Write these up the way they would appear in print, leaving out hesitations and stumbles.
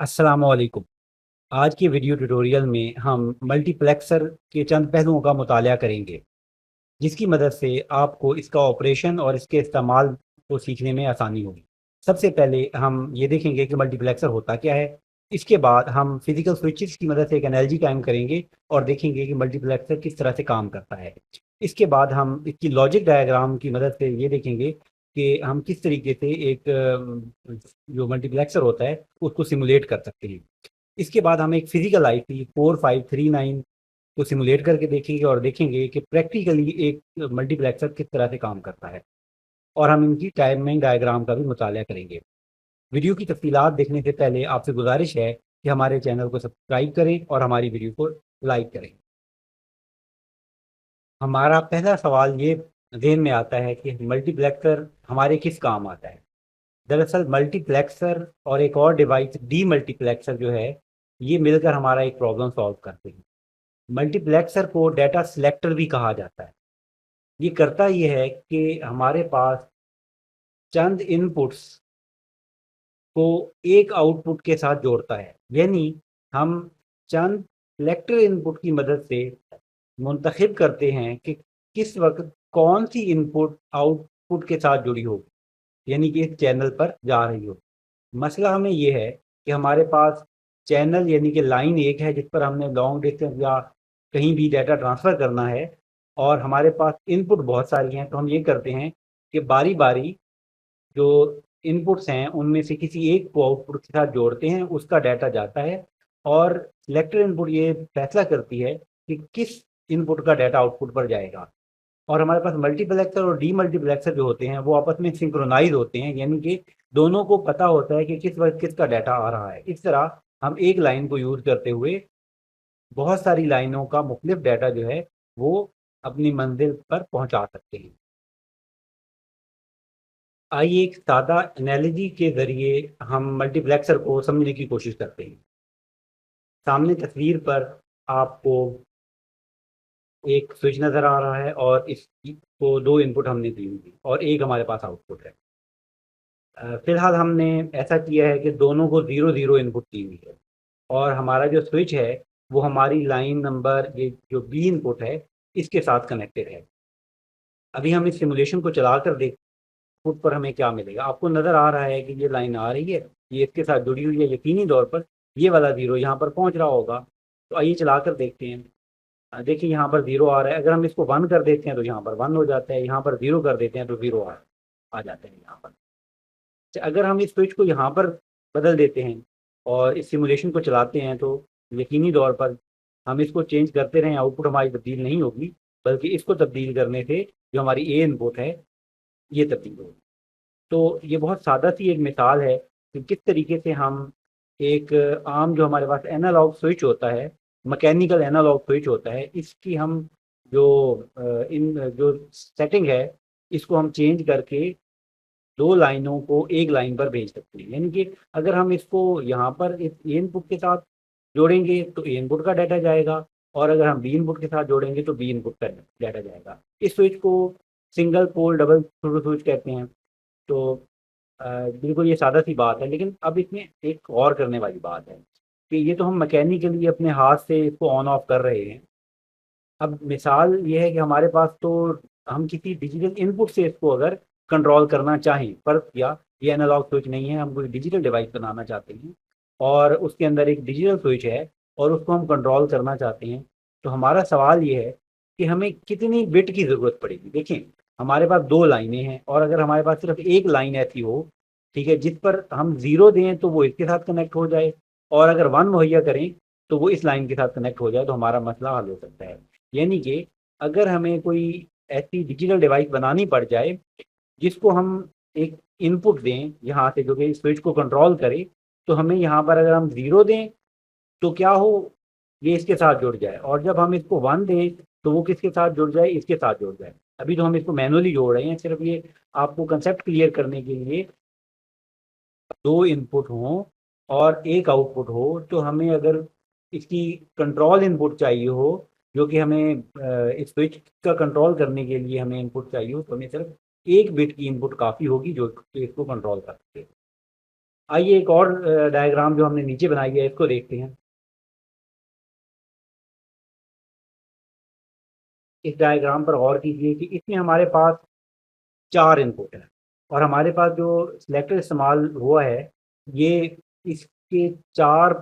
अस्सलाम वालेकुम। आज के वीडियो ट्यूटोरियल में हम मल्टीप्लेक्सर के चंद पहलुओं का मुताला करेंगे, जिसकी मदद से आपको इसका ऑपरेशन और इसके इस्तेमाल को सीखने में आसानी होगी। सबसे पहले हम ये देखेंगे कि मल्टीप्लेक्सर होता क्या है। इसके बाद हम फिजिकल स्विचेस की मदद से एक एनालॉजी कायम करेंगे और देखेंगे कि मल्टीप्लेक्सर किस तरह से काम करता है। इसके बाद हम इसकी लॉजिक डायग्राम की मदद से ये देखेंगे कि हम किस तरीके से एक जो मल्टीप्लेक्सर होता है उसको सिमुलेट कर सकते हैं। इसके बाद हम एक फिजिकल आईसी 4539 को सिमुलेट करके देखेंगे और देखेंगे कि प्रैक्टिकली एक मल्टीप्लेक्सर किस तरह से काम करता है, और हम इनकी टाइमिंग डायग्राम का भी मुताला करेंगे। वीडियो की तफसीलात देखने से पहले आपसे गुजारिश है कि हमारे चैनल को सब्सक्राइब करें और हमारी वीडियो को लाइक करें। हमारा पहला सवाल ये ज़हन में आता है कि मल्टीप्लेक्सर हमारे किस काम आता है। दरअसल मल्टीप्लेक्सर और एक और डिवाइस डी मल्टीप्लेक्सर जो है, ये मिलकर हमारा एक प्रॉब्लम सॉल्व करते हैं। मल्टीप्लेक्सर को डाटा सिलेक्टर भी कहा जाता है। ये करता ये है कि हमारे पास चंद इनपुट्स को एक आउटपुट के साथ जोड़ता है, यानी हम चंद सिलेक्टर इनपुट की मदद से मुंतखब करते हैं कि किस वक्त कौन सी इनपुट आउटपुट के साथ जुड़ी होगी, यानी कि इस चैनल पर जा रही हो। मसला हमें ये है कि हमारे पास चैनल यानी कि लाइन एक है जिस पर हमने लॉन्ग डिस्टेंस या कहीं भी डाटा ट्रांसफ़र करना है, और हमारे पास इनपुट बहुत सारी हैं। तो हम ये करते हैं कि बारी बारी जो इनपुट्स हैं उनमें से किसी एक को आउटपुट के साथ जोड़ते हैं, उसका डाटा जाता है, और सिलेक्टर इनपुट ये फैसला करती है कि किस इनपुट का डाटा आउटपुट पर जाएगा। और हमारे पास मल्टीप्लेक्सर और डी मल्टीप्लेक्सर जो होते हैं वो आपस में सिंक्रोनाइज होते हैं, यानी कि दोनों को पता होता है कि किस वक्त किसका डाटा आ रहा है। इस तरह हम एक लाइन को यूज़ करते हुए बहुत सारी लाइनों का मुख्तलिफ डाटा जो है वो अपनी मंजिल पर पहुंचा सकते हैं। आइए एक सादा एनालॉजी के ज़रिए हम मल्टीप्लेक्सर को समझने की कोशिश करते हैं। सामने तस्वीर पर आपको एक स्विच नज़र आ रहा है और इसको दो इनपुट हमने दी हुई और एक हमारे पास आउटपुट है। फ़िलहाल हमने ऐसा किया है कि दोनों को 0-0 इनपुट दी हुई है, और हमारा जो स्विच है वो हमारी लाइन नंबर ये जो बी इनपुट है इसके साथ कनेक्टेड है। अभी हम इस सिमुलेशन को चलाकर देख आउटपुट पर हमें क्या मिलेगा। आपको नज़र आ रहा है कि ये लाइन आ रही है, ये इसके साथ जुड़ी हुई है। यकीनी तौर पर ये वाला ज़ीरो यहाँ पर पहुँच रहा होगा। तो आइए चलाकर देखते हैं। देखिए यहाँ पर ज़ीरो आ रहा है। अगर हम इसको 1 कर देते हैं तो यहाँ पर 1 हो जाता है, यहाँ पर 0 कर देते हैं तो 0 आ जाते हैं यहाँ पर। अगर हम इस स्विच को यहाँ पर बदल देते हैं और इस सिमुलेशन को चलाते हैं तो यकीनी तौर पर हम इसको चेंज करते रहें, आउटपुट हमारी तब्दील नहीं होगी, बल्कि इसको तब्दील करने से जो हमारी ए इनपुट है ये तब्दील होगी। तो ये बहुत सादा सी एक मिसाल है कि किस तरीके से हम एक आम जो हमारे पास एनालॉग स्विच होता है, मैकेनिकल एनालॉग स्विच होता है, इसकी हम जो इन जो सेटिंग है इसको हम चेंज करके दो लाइनों को एक लाइन पर भेज सकते हैं। यानी कि अगर हम इसको यहाँ पर इस ए इनपुट के साथ जोड़ेंगे तो ए इनपुट का डाटा जाएगा, और अगर हम बी इनपुट के साथ जोड़ेंगे तो बी इनपुट का डाटा जाएगा। इस स्विच को single pole double throw switch कहते हैं। तो बिल्कुल ये सादा सी बात है, लेकिन अब इसमें एक और करने वाली बात है कि ये तो हम मैकेनिकली अपने हाथ से इसको ऑन ऑफ कर रहे हैं। अब मिसाल ये है कि हमारे पास तो हम किसी डिजिटल इनपुट से इसको अगर कंट्रोल करना चाहें, पर या ये एनालॉग स्विच नहीं है, हम कोई डिजिटल डिवाइस बनाना चाहते हैं और उसके अंदर एक डिजिटल स्विच है और उसको हम कंट्रोल करना चाहते हैं, तो हमारा सवाल ये है कि हमें कितनी बिट की ज़रूरत पड़ेगी। देखें, हमारे पास दो लाइनें हैं, और अगर हमारे पास सिर्फ एक लाइन ऐसी हो, ठीक है, जिस पर हम ज़ीरो दें तो वो इसके साथ कनेक्ट हो जाए, और अगर 1 मुहैया करें तो वो इस लाइन के साथ कनेक्ट हो जाए, तो हमारा मसला हल हो सकता है। यानी कि अगर हमें कोई ऐसी डिजिटल डिवाइस बनानी पड़ जाए जिसको हम एक इनपुट दें यहाँ से जो कि स्विच को कंट्रोल करे, तो हमें यहाँ पर अगर हम 0 दें तो क्या हो, ये इसके साथ जुड़ जाए, और जब हम इसको 1 दें तो वो किसके साथ जुड़ जाए, इसके साथ जुड़ जाए। अभी तो हम इसको मैनुअली जोड़ रहे हैं, सिर्फ ये आपको कंसेप्ट क्लियर करने के लिए। दो इनपुट हों और एक आउटपुट हो, तो हमें अगर इसकी कंट्रोल इनपुट चाहिए हो, जो कि हमें इस स्विच का कंट्रोल करने के लिए हमें इनपुट चाहिए हो, तो हमें सिर्फ एक बिट की इनपुट काफ़ी होगी जो कि इसको कंट्रोल कर सके। आइए एक और डायग्राम जो हमने नीचे बनाई है इसको देखते हैं। इस डायग्राम पर गौर कीजिए कि इसमें हमारे पास 4 इनपुट है और हमारे पास जो सिलेक्टर इस्तेमाल हुआ है ये इसके 4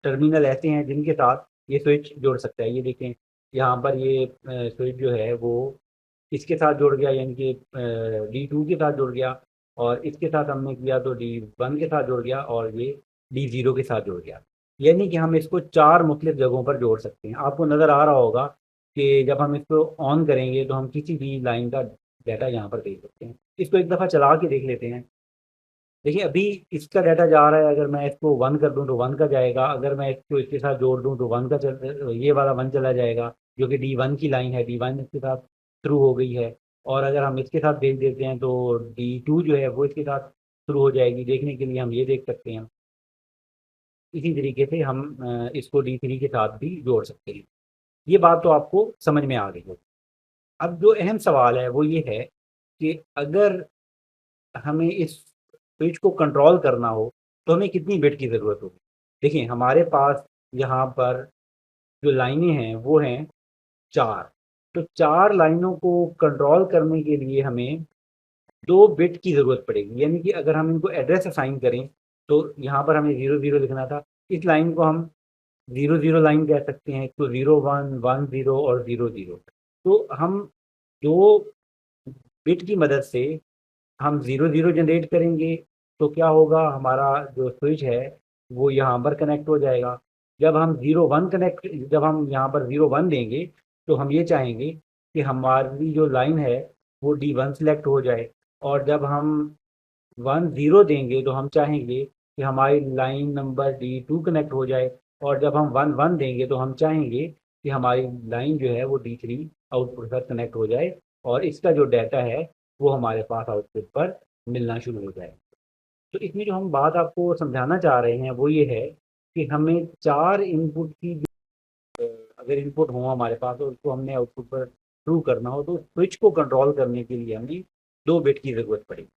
टर्मिनल ऐसे हैं जिनके साथ ये स्विच जोड़ सकता है। ये देखें यहाँ पर ये स्विच जो है वो इसके साथ जुड़ गया, यानी कि D2 के साथ जुड़ गया, और इसके साथ हमने किया तो D1 के साथ जुड़ गया, और ये D0 के साथ जुड़ गया। यानी कि हम इसको 4 मुख्तलिफ जगहों पर जोड़ सकते हैं। आपको नज़र आ रहा होगा कि जब हम इसको ऑन करेंगे तो हम किसी भी लाइन का डाटा यहाँ पर देख सकते हैं। इसको एक दफ़ा चला के देख लेते हैं। देखिए अभी इसका डाटा जा रहा है, अगर मैं इसको 1 कर दूं तो 1 का जाएगा, अगर मैं इसको इसके साथ जोड़ दूं तो 1 का ये वाला 1 चला जाएगा जो कि D1 की लाइन है, D1 इसके साथ थ्रू हो गई है। और अगर हम इसके साथ भेज देते हैं तो D2 जो है वो इसके साथ शुरू हो जाएगी। देखने के लिए हम ये देख सकते हैं। इसी तरीके से हम इसको D3 के साथ भी जोड़ सकते हैं। ये बात तो आपको समझ में आ गई हो। अब जो अहम सवाल है वो ये है कि अगर हमें इस स्विच को कंट्रोल करना हो तो हमें कितनी बिट की ज़रूरत होगी। देखिए हमारे पास यहाँ पर जो लाइनें हैं वो हैं 4। तो 4 लाइनों को कंट्रोल करने के लिए हमें 2 बिट की ज़रूरत पड़ेगी। यानी कि अगर हम इनको एड्रेस असाइन करें तो यहाँ पर हमें 0 0 लिखना था, इस लाइन को हम 0 0 लाइन कह सकते हैं, तो 0 1 1 0 और 0 0। तो हम 2 बिट की मदद से हम 0 0 जनरेट करेंगे तो क्या होगा, हमारा जो स्विच है वो यहाँ पर कनेक्ट हो जाएगा। जब हम 0 1 कनेक्ट, जब हम यहाँ पर 0 1 देंगे तो हम ये चाहेंगे कि हमारी जो लाइन है वो D1 सेलेक्ट हो जाए, और जब हम 1 0 देंगे तो हम चाहेंगे कि हमारी लाइन नंबर D2 कनेक्ट हो जाए, और जब हम 1 1 देंगे तो हम चाहेंगे कि हमारी लाइन जो है वो D3 आउटपुट पर कनेक्ट हो जाए, और इसका जो डाटा है वो हमारे पास आउटपुट पर मिलना शुरू हो जाए। तो इसमें जो हम बात आपको समझाना चाह रहे हैं वो ये है कि हमें 4 इनपुट की अगर इनपुट हो हमारे पास और उसको हमने आउटपुट पर थ्रू करना हो तो स्विच को कंट्रोल करने के लिए हमें 2 बिट की ज़रूरत पड़ेगी।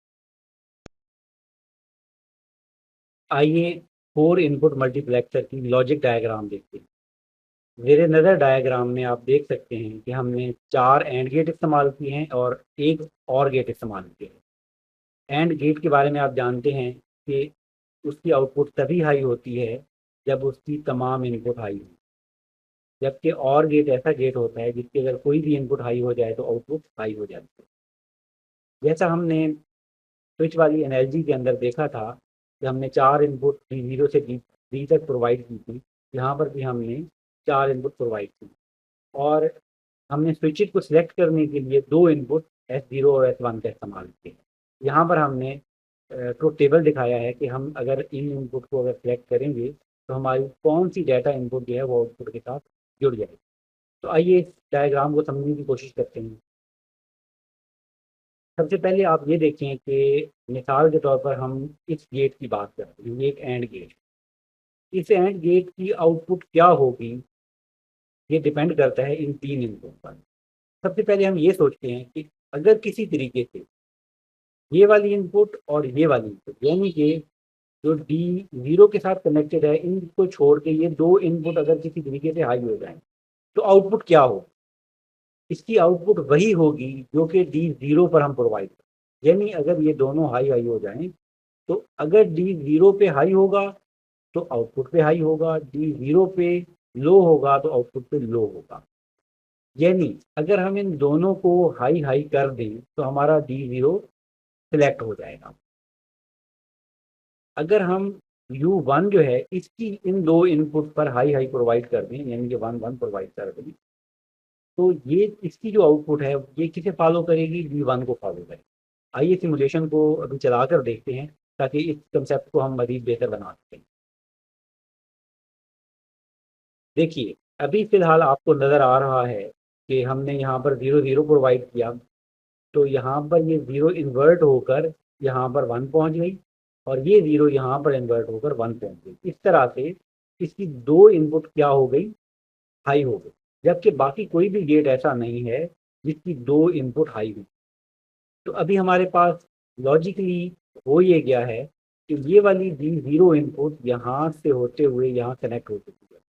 आइए 4 इनपुट मल्टीप्लेक्सर की लॉजिक डायग्राम देखते हैं। ज़ेरे नज़र डायग्राम में आप देख सकते हैं कि हमने 4 एंड गेट इस्तेमाल किए हैं और एक और गेट इस्तेमाल किए हैं। एंड गेट के बारे में आप जानते हैं कि उसकी आउटपुट तभी हाई होती है जब उसकी तमाम इनपुट हाई हो, जबकि और गेट ऐसा गेट होता है जिसके अगर कोई भी इनपुट हाई हो जाए तो आउटपुट हाई हो जाती है। जैसा हमने स्विच वाली एनर्जी के अंदर देखा था कि हमने 4 इनपुट D0 से D तक प्रोवाइड की थी, यहाँ पर भी हमने 4 इनपुट प्रोवाइड की, और हमने स्विचेज को सिलेक्ट करने के लिए 2 इनपुट S0 और S1 का इस्तेमाल किया। यहाँ पर हमने ट्रुथ टेबल दिखाया है कि हम अगर इन इनपुट को अगर सिलेक्ट करेंगे तो हमारी कौन सी डाटा इनपुट जो है वो आउटपुट के साथ जुड़ जाएगी। तो आइए इस डायग्राम को समझने की कोशिश करते हैं। सबसे पहले आप ये देखें कि मिसाल के तौर पर हम इस गेट की बात करते हैं, ये एक एंड गेट। इस एंड गेट की आउटपुट क्या होगी ये डिपेंड करता है इन 3 इनपुट पर। सबसे पहले हम ये सोचते हैं कि अगर किसी तरीके से ये वाली इनपुट और ये वाली इनपुट, यानी कि जो D0 के साथ कनेक्टेड है, इनको छोड़ के ये 2 इनपुट अगर किसी तरीके से हाई हो जाए तो आउटपुट क्या हो, इसकी आउटपुट वही होगी जो कि D0 पर हम प्रोवाइड करें। यानी अगर ये दोनों हाई हाई हो जाएं तो अगर D0 पे हाई होगा तो आउटपुट पे हाई होगा, D0 पे लो होगा तो आउटपुट पे लो होगा। यानी अगर हम इन दोनों को हाई हाई कर दें तो हमारा D0 सिलेक्ट हो जाएगा। अगर हम U1 जो है इसकी इन 2 इनपुट पर हाई हाई प्रोवाइड कर दें, यानी कि 1 1 प्रोवाइड कर दें, तो ये इसकी जो आउटपुट है ये किसे फॉलो करेगी, D1 को फॉलो करेगी। आइए सिमुलेशन को अभी चला कर देखते हैं ताकि इस कंसेप्ट को हम मज़ीद बेहतर बना सकें। देखिए अभी फ़िलहाल आपको नज़र आ रहा है कि हमने यहाँ पर 0 0 प्रोवाइड किया, तो यहाँ पर ये 0 इन्वर्ट होकर यहाँ पर 1 पहुँच गई, और ये 0 यहाँ पर इन्वर्ट होकर 1 पहुँच गई। इस तरह से इसकी 2 इनपुट क्या हो गई, हाई हो गई, जबकि बाकी कोई भी गेट ऐसा नहीं है जिसकी 2 इनपुट हाई हुई। तो अभी हमारे पास लॉजिकली हो ये गया है कि ये वाली D0 इनपुट यहाँ से होते हुए यहाँ कनेक्ट हो चुकी है।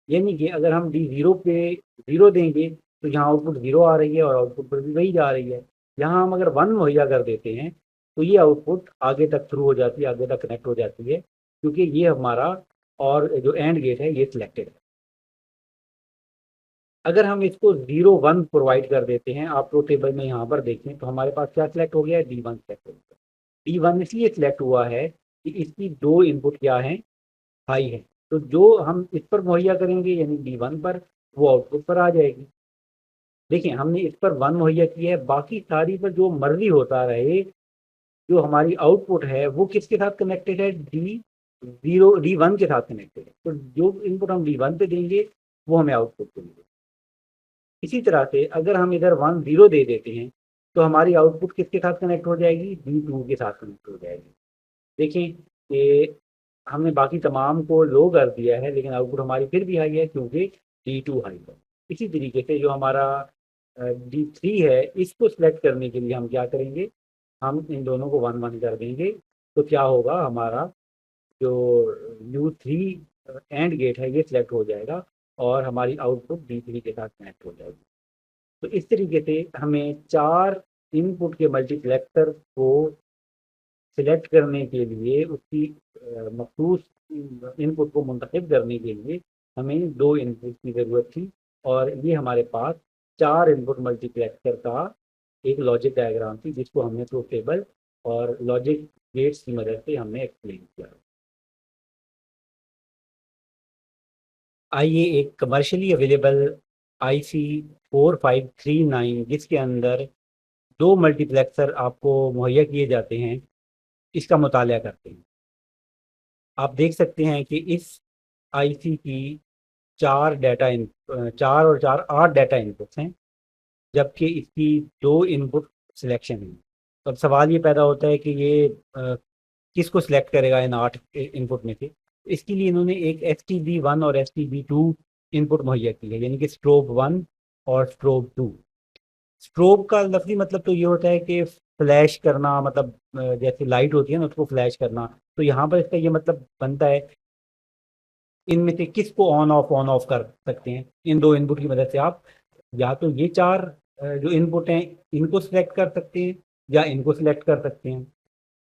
यानी कि अगर हम D0 पे 0 देंगे तो यहाँ आउटपुट 0 आ रही है और आउटपुट पर भी वही जा रही है। यहाँ हम अगर 1 मुहैया कर देते हैं तो ये आउटपुट आगे तक थ्रू हो जाती है, आगे तक कनेक्ट हो जाती है, क्योंकि ये हमारा और जो एंड गेट है ये सिलेक्टेड है। अगर हम इसको 0 1 प्रोवाइड कर देते हैं, आप तो टेबल में यहाँ पर देखें तो हमारे पास क्या सिलेक्ट हो गया है, D1 सिलेक्ट हो गया। D1 इसलिए सिलेक्ट हुआ है कि इसकी दो इनपुट क्या है, हाई है। तो जो हम इस पर मुहैया करेंगे यानी D1 पर, वो आउटपुट पर आ जाएगी। देखिए हमने इस पर 1 मुहैया किया है, बाकी सारी पर जो मर्जी होता रहे, जो हमारी आउटपुट है वो किसके साथ कनेक्टेड है, D1 के साथ कनेक्टेड है। तो जो इनपुट हम D1 पे देंगे वो हमें आउटपुट देंगे। इसी तरह से अगर हम इधर 1 0 दे देते हैं तो हमारी आउटपुट किसके साथ कनेक्ट हो जाएगी, D2 के साथ कनेक्ट हो जाएगी। देखें कि हमने बाकी तमाम को लो कर दिया है, लेकिन आउटपुट हमारी फिर भी हाई है क्योंकि D2 हाई है। इसी तरीके से जो हमारा D3 है, इसको सिलेक्ट करने के लिए हम क्या करेंगे, हम इन दोनों को 1 1 कर देंगे। तो क्या होगा, हमारा जो U3 एंड गेट है ये सिलेक्ट हो जाएगा और हमारी आउटपुट D3 के साथ कनेक्ट हो जाएगी। तो इस तरीके से हमें 4 इनपुट के मल्टीप्लेक्सर को सिलेक्ट करने के लिए, उसकी मखसूस इनपुट को मुंतखब करने के लिए हमें 2 इनपुट की ज़रूरत थी, और ये हमारे पास 4 इनपुट मल्टीप्लेक्सर का एक लॉजिक डायग्राम थी, जिसको हमने ट्रूथ टेबल और लॉजिक गेट्स की मदद से हमने एक्सप्लेन किया। आइए एक कमर्शियली अवेलेबल IC 4539, जिसके अंदर 2 मल्टीप्लेक्सर आपको मुहैया किए जाते हैं, इसका मुताला करते हैं। आप देख सकते हैं कि इस IC की 4 और 4 8 डाटा इनपुट्स हैं, जबकि इसकी 2 इनपुट सिलेक्शन है। तो अब सवाल ये पैदा होता है कि ये किसको सिलेक्ट करेगा इन 8 इनपुट में से। इसके लिए इन्होंने एक STB1 और STB2 इनपुट मुहैया की है, यानी कि स्ट्रोब 1 और स्ट्रोब 2। स्ट्रोब का लफ्ज़ी मतलब तो ये होता है कि फ्लैश करना, मतलब जैसे लाइट होती है ना उसको फ्लैश करना। तो यहाँ पर इसका ये मतलब बनता है, इनमें से किसको ऑन ऑफ कर सकते हैं। इन 2 इनपुट की मदद से आप या तो ये 4 जो इनपुट हैं इनको सिलेक्ट कर सकते हैं या इनको सिलेक्ट कर सकते हैं।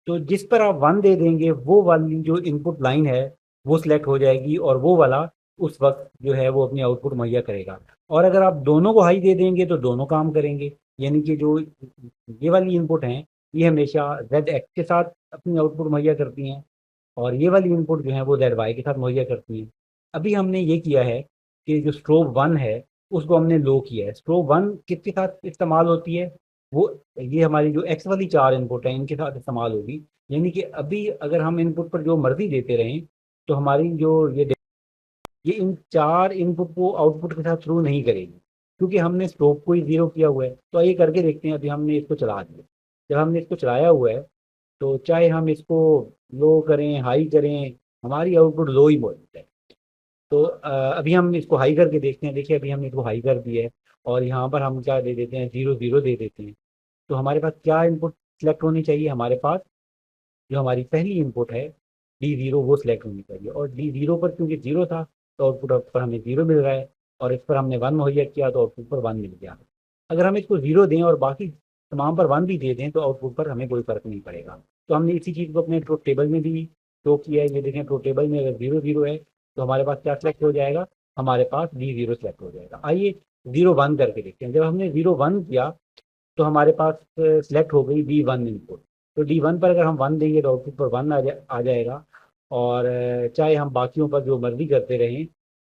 तो जिस पर आप 1 दे देंगे वो वाली जो इनपुट लाइन है वो सिलेक्ट हो जाएगी, और वो वाला उस वक्त जो है वो अपनी आउटपुट मुहैया करेगा। और अगर आप दोनों को हाई दे देंगे तो दोनों काम करेंगे, यानी कि जो ये वाली इनपुट हैं ये हमेशा ZX के साथ अपनी आउटपुट मुहैया करती हैं, और ये वाली इनपुट जो है वो ZY के साथ मुहैया करती हैं। अभी हमने ये किया है कि जो स्ट्रोब 1 है उसको हमने लो किया है। स्ट्रोब 1 किसके साथ इस्तेमाल होती है, वो ये हमारी जो X वाली 4 इनपुट है इनके साथ इस्तेमाल होगी। यानी कि अभी अगर हम इनपुट पर जो मर्जी देते रहें तो हमारी जो ये इन 4 इनपुट को आउटपुट के साथ थ्रू नहीं करेगी, क्योंकि हमने स्ट्रोब को ही 0 किया हुआ है। तो आइए करके देखते हैं। अभी हमने इसको चला दिया। जब हमने इसको चलाया हुआ है तो चाहे हम इसको लो करें हाई करें, हमारी आउटपुट लो ही मौजूद है। तो अभी हम इसको हाई करके देखते हैं। देखिए अभी हमने इसको हाई कर दिया है और यहाँ पर हम क्या दे देते हैं, 0 0 दे देते हैं। तो हमारे पास क्या इनपुट सेलेक्ट होनी चाहिए, हमारे पास जो हमारी पहली इनपुट है D0 वो सिलेक्ट होनी चाहिए। और D0 पर क्योंकि 0 था तो आउटपुट पर हमें 0 मिल रहा है, और इस पर हमने 1 मुहैया किया तो आउटपुट पर 1 मिल गया। अगर हम इसको 0 दें और बाकी तमाम पर 1 भी दे दें तो आउटपुट पर हमें कोई फ़र्क नहीं पड़ेगा। तो हमने इसी चीज़ को अपने ट्रूथ टेबल में भी शो किया है। ये देखें ट्रूथ टेबल में अगर 0 0 है तो हमारे पास क्या सिलेक्ट हो जाएगा, हमारे पास D0 सिलेक्ट हो जाएगा। आइए 0 1 करके देखते हैं। जब हमने 0 1 किया तो हमारे पास सिलेक्ट हो गई D1 इनपुट। तो D1 पर अगर हम 1 देंगे तो आउटपुट पर 1 आ जाएगा, और चाहे हम बाकियों पर जो मर्जी करते रहें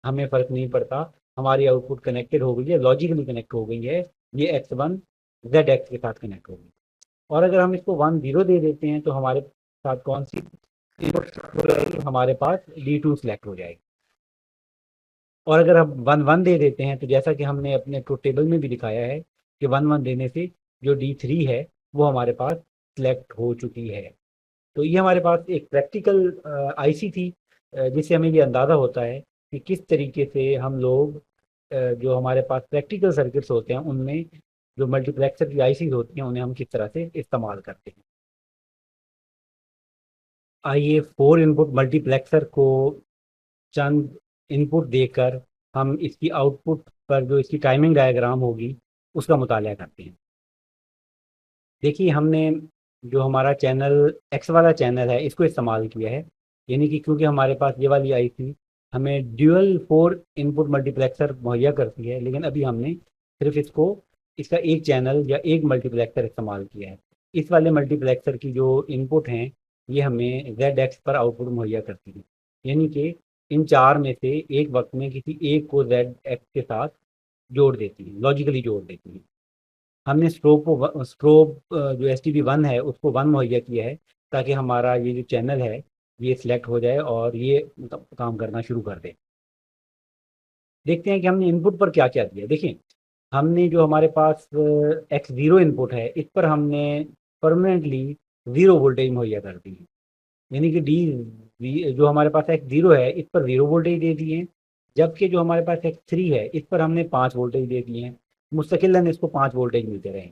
हमें फ़र्क नहीं पड़ता। हमारी आउटपुट कनेक्टेड हो गई है, लॉजिकली कनेक्ट हो गई है। ये X1 ZX के साथ कनेक्ट हो गई। और अगर हम इसको 1 0 दे देते हैं तो हमारे साथ कौन सी इनपुट हो जाएगी, हमारे पास D2 सिलेक्ट हो जाएगी। और अगर हम 1 1 दे देते हैं तो जैसा कि हमने अपने ट्रूथ टेबल में भी दिखाया है कि 1 1 देने से जो D3 है वो हमारे पास सिलेक्ट हो चुकी है। तो ये हमारे पास एक प्रैक्टिकल IC थी, जिससे हमें ये अंदाज़ा होता है कि किस तरीके से हम लोग जो हमारे पास प्रैक्टिकल सर्किट्स होते हैं उनमें जो मल्टीप्लेक्सर की ICs होती हैं उन्हें हम किस तरह से इस्तेमाल करते हैं। आइए 4 इनपुट मल्टीप्लेक्सर को चंद इनपुट देकर हम इसकी आउटपुट पर जो इसकी टाइमिंग डायग्राम होगी उसका मुताला करते हैं। देखिए हमने जो हमारा चैनल एक्स वाला चैनल है इसको इस्तेमाल किया है, यानी कि क्योंकि हमारे पास ये वाली आई थी हमें ड्यूअल 4 इनपुट मल्टीप्लेक्सर मुहैया करती है, लेकिन अभी हमने सिर्फ इसको इसका एक चैनल या एक मल्टीप्लेक्सर इस्तेमाल किया है। इस वाले मल्टीप्लेक्सर की जो इनपुट हैं ये हमें जेड एक्स पर आउटपुट मुहैया करती है, यानी कि इन चार में से एक वक्त में किसी एक को जेड एक्स के साथ जोड़ देती है, लॉजिकली जोड़ देती है। हमने स्ट्रोब जो एस टी वी वन है उसको वन मुहैया किया है ताकि हमारा ये जो चैनल है ये सिलेक्ट हो जाए और ये मतलब काम करना शुरू कर दे। देखते हैं कि हमने इनपुट पर क्या क्या दिया। देखिए हमने जो हमारे पास एक्स ज़ीरो इनपुट है इस पर हमने परमानेंटली ज़ीरो वोल्टेज मुहैया कर दी है, यानी कि जो हमारे पास एक्स ज़ीरो है इस पर ज़ीरो वोल्टेज दे दिए हैं, जबकि जो हमारे पास एक्स थ्री है इस पर हमने 5 वोल्टेज दे दिए हैं, मुस्तकिलन इसको 5 वोल्टेज मिलते रहे।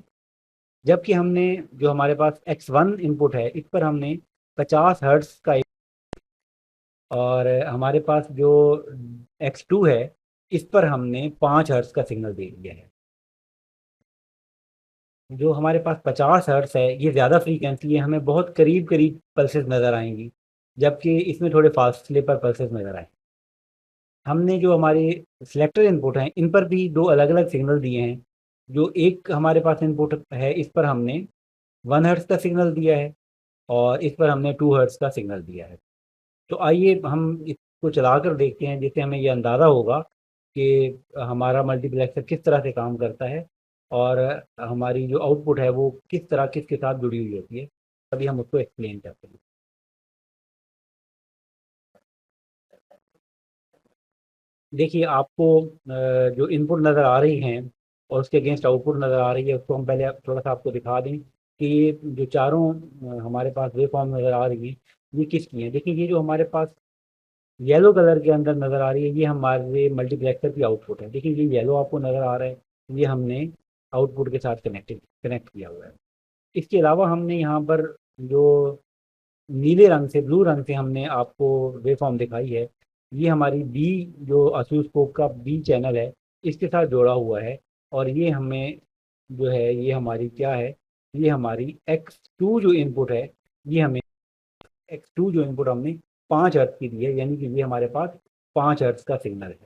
जबकि हमने जो हमारे पास एक्स वन इनपुट है इस पर हमने 50 हर्ट्स का और हमारे पास जो एक्स टू है इस पर हमने 5 हर्ट्स का सिग्नल दे दिया है। जो हमारे पास 50 हर्ट्स है ये ज़्यादा फ्रीक्वेंसी है, हमें बहुत करीब करीब पल्सेस नज़र आएंगी, जबकि इसमें थोड़े फासले पर पल्सेस नज़र आए। हमने जो हमारे सिलेक्टर इनपुट हैं इन पर भी दो अलग अलग सिग्नल दिए हैं। जो एक हमारे पास इनपुट है इस पर हमने 1 हर्ट्स का सिग्नल दिया है और इस पर हमने 2 हर्ट्स का सिग्नल दिया है। तो आइए हम इसको चलाकर देखते हैं जिससे हमें ये अंदाज़ा होगा कि हमारा मल्टीप्लेक्सर किस तरह से काम करता है और हमारी जो आउटपुट है वो किस तरह किसके साथ जुड़ी हुई होती है। तभी हम उसको एक्सप्लेन करते हैं। देखिए आपको जो इनपुट नज़र आ रही हैं और उसके अगेंस्ट आउटपुट नज़र आ रही है उसको हम पहले थोड़ा सा आपको दिखा दें कि ये जो चारों हमारे पास वेव फॉर्म नज़र आ रही हैं ये किसकी हैं। देखिए ये जो हमारे पास येलो कलर के अंदर नज़र आ रही है ये हमारे मल्टीप्लेक्सर की आउटपुट है। देखिए ये येलो आपको नज़र आ रहा है, ये हमने आउटपुट के साथ कनेक्ट किया हुआ है। इसके अलावा हमने यहाँ पर जो नीले रंग से ब्लू रंग से हमने आपको वेव फॉर्म दिखाई है ये हमारी बी जो ऑसिलोस्कोप का बी चैनल है इसके साथ जोड़ा हुआ है। और ये हमें जो है ये हमारी क्या है, ये हमारी एक्स टू जो इनपुट है ये हमें एक्स टू जो इनपुट हमने 5 हर्ट्ज की दी है, यानी कि ये हमारे पास 5 हर्ट्ज का सिग्नल है।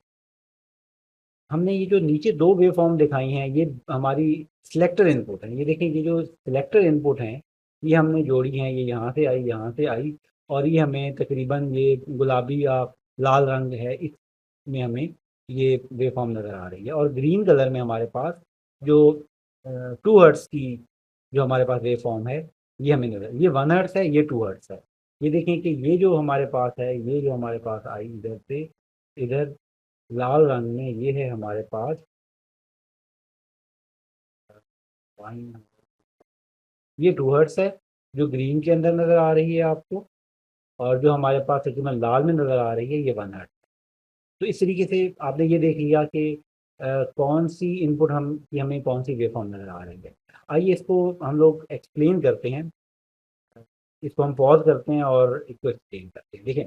हमने ये जो नीचे दो वेव फॉर्म दिखाई हैं ये हमारी सिलेक्टर इनपुट है। ये देखें ये जो सिलेक्टर इनपुट हैं ये हमने जोड़ी हैं, ये यहाँ से आई यहाँ से आई और ये हमें तकरीबन ये गुलाबी या लाल रंग है इसमें हमें ये वेव फॉर्म नज़र आ रही है। और ग्रीन कलर में हमारे पास जो 2 हर्ट्ज की जो हमारे पास वेव फॉर्म है ये हमें नज़र, ये 1 हर्ट्ज है ये 2 हर्ट्ज है। ये देखें कि ये जो हमारे पास है ये जो हमारे पास आई इधर से इधर लाल रंग में ये है हमारे पास ये 2 हर्ट्ज है जो ग्रीन के अंदर नज़र आ रही है आपको, और जो हमारे पास तकरीबन लाल में नज़र आ रही है ये 1 हर्ट्ज। तो इस तरीके से आपने ये देख लिया कि कौन सी इनपुट हम कि हमें कौन सी वेव फॉर्म नज़र आ रही है। आइए इसको हम लोग एक्सप्लेन करते हैं, इसको हम पॉज करते हैं और इसको एक्सप्लेन करते हैं। देखें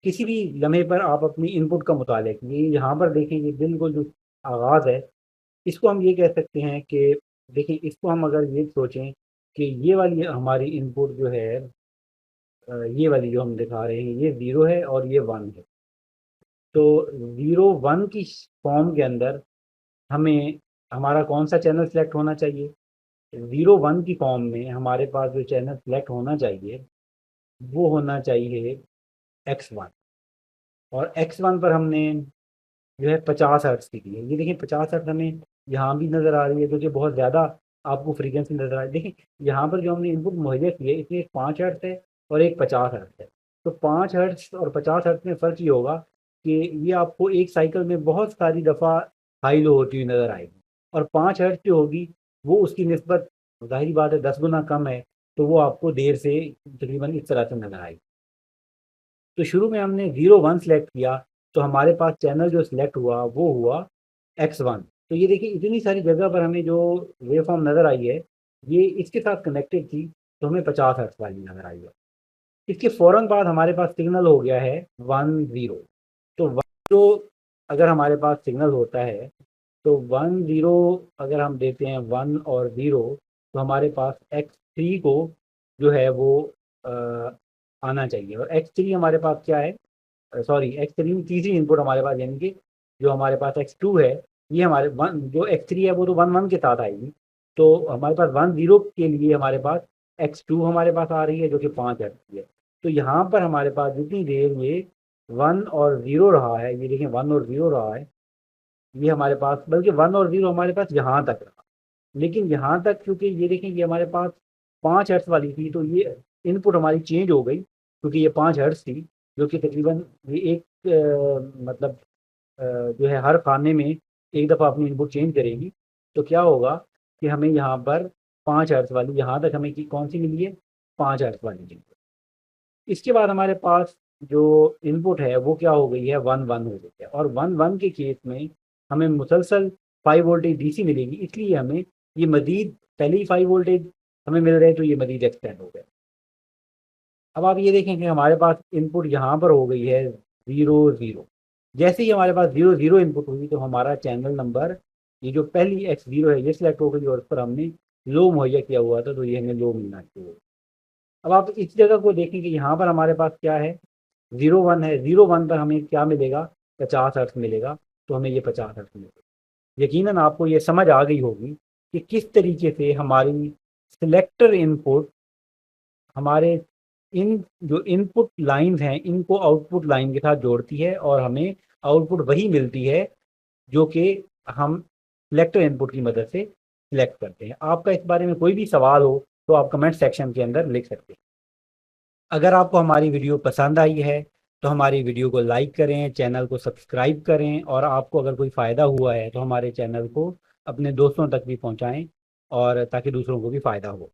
किसी भी लम्हे पर आप अपनी इनपुट का मुताला कीजिए, यहाँ पर देखें ये बिल्कुल जो आगाज़ है इसको हम ये कह सकते हैं कि देखिए इसको हम अगर ये सोचें कि ये वाली हमारी इनपुट जो है ये वाली जो हम दिखा रहे हैं ये ज़ीरो है और ये वन है। तो ज़ीरो वन की फॉर्म के अंदर हमें हमारा कौन सा चैनल सेलेक्ट होना चाहिए। ज़ीरो वन की फॉर्म में हमारे पास जो चैनल सेलेक्ट होना चाहिए वो होना चाहिए एक्स वन, और एक्स वन पर हमने जो है 50 हर्ट्ज की दी है। ये देखिए 50 हर्ट्ज हमें यहाँ भी नज़र आ रही है क्योंकि बहुत ज़्यादा आपको फ्रीक्वेंसी नज़र आ रही है। देखिए यहाँ पर जो हमने इनपुट मुहैया की है इसमें एक 5 हर्ट्ज है और एक 50 हर्ट्ज है। तो 5 हर्ट्ज और 50 हर्ट्ज में फ़र्क ये होगा कि ये आपको एक साइकिल में बहुत सारी दफ़ा हाई लो होती हुई नज़र आएगी, और 5 हर्ट्ज जो होगी वो उसकी निस्बत ज़ाहिरी बात है 10 गुना कम है, तो वो आपको देर से तकरीबन इस तरह से नज़र आएगी। तो शुरू में हमने ज़ीरो वन सेलेक्ट किया तो हमारे पास चैनल जो सिलेक्ट हुआ वो हुआ एक्स वन। तो ये देखिए इतनी सारी जगह पर हमें जो वेव फॉर्म नज़र आई है ये इसके साथ कनेक्टेड थी तो हमें 50 हर्ट्ज वाली नज़र आई है। इसके फ़ौरन बाद हमारे पास सिग्नल हो गया है 1 0। तो 1 0 अगर हमारे पास सिग्नल होता है तो 1 0 अगर हम देते हैं 1 और 0 तो हमारे पास x3 को जो है वो आना चाहिए। और x3 हमारे पास क्या है, सॉरी x3 तीसरी इनपुट हमारे पास, यानी कि जो हमारे पास x2 है, ये हमारे वन जो x3 है वो तो 1 1 के साथ आएगी। तो हमारे पास 1 0 के लिए हमारे पास x2 हमारे पास आ रही है जो कि 5 हर्ट्ज की है। तो यहाँ पर हमारे पास जितनी देर ये 1 और 0 रहा है, ये देखें 1 और 0 रहा है, ये हमारे पास, बल्कि 1 और 0 हमारे पास यहाँ तक रहा। लेकिन यहाँ तक क्योंकि ये देखें ये हमारे पास 5 हर्ट्ज वाली थी, तो ये इनपुट हमारी चेंज हो गई क्योंकि ये 5 हर्ट्ज थी, जो कि तकरीबन ये एक मतलब जो है हर खाने में एक दफ़ा अपनी इनपुट चेंज करेगी। तो क्या होगा कि हमें यहाँ पर 5 हर्ट्ज वाली, यहाँ तक हमें कौन सी मिली है, 5 हर्ट्ज वाली इनपुट। इसके बाद हमारे पास जो इनपुट है वो क्या हो गई है, 1 1 हो गई है। और 1 1 के केस में हमें मुसलसल 5 वोल्टेज डीसी मिलेगी, इसलिए हमें ये मजीद, पहले ही 5 वोल्टेज हमें मिल रहे हैं तो ये मजीद एक्सटेंड हो गया। अब आप ये देखें कि हमारे पास इनपुट यहाँ पर हो गई है 0 0। जैसे ही हमारे पास 0 0 इनपुट हुई तो हमारा चैनल नंबर, ये जो पहली x0 है ये सिलेक्ट हो गई और उस पर हमने लो मुहैया किया हुआ था, तो ये हमें लो मिलना चाहिए। अब आप इस जगह को देखें कि यहाँ पर हमारे पास क्या है, 0 1 है। 0 1 पर हमें क्या मिलेगा, 50 हर्ट्ज मिलेगा। तो हमें ये 50 हर्ट्ज मिलेगा। यकीनन आपको ये समझ आ गई होगी कि किस तरीके से हमारी सिलेक्टर इनपुट हमारे इन जो इनपुट लाइंस हैं इनको आउटपुट लाइन के साथ जोड़ती है और हमें आउटपुट वही मिलती है जो कि हम सिलेक्टर इनपुट की मदद से सिलेक्ट करते हैं। आपका इस बारे में कोई भी सवाल हो तो आप कमेंट सेक्शन के अंदर लिख सकते हैं। अगर आपको हमारी वीडियो पसंद आई है तो हमारी वीडियो को लाइक करें, चैनल को सब्सक्राइब करें, और आपको अगर कोई फ़ायदा हुआ है तो हमारे चैनल को अपने दोस्तों तक भी पहुंचाएं और ताकि दूसरों को भी फ़ायदा हो।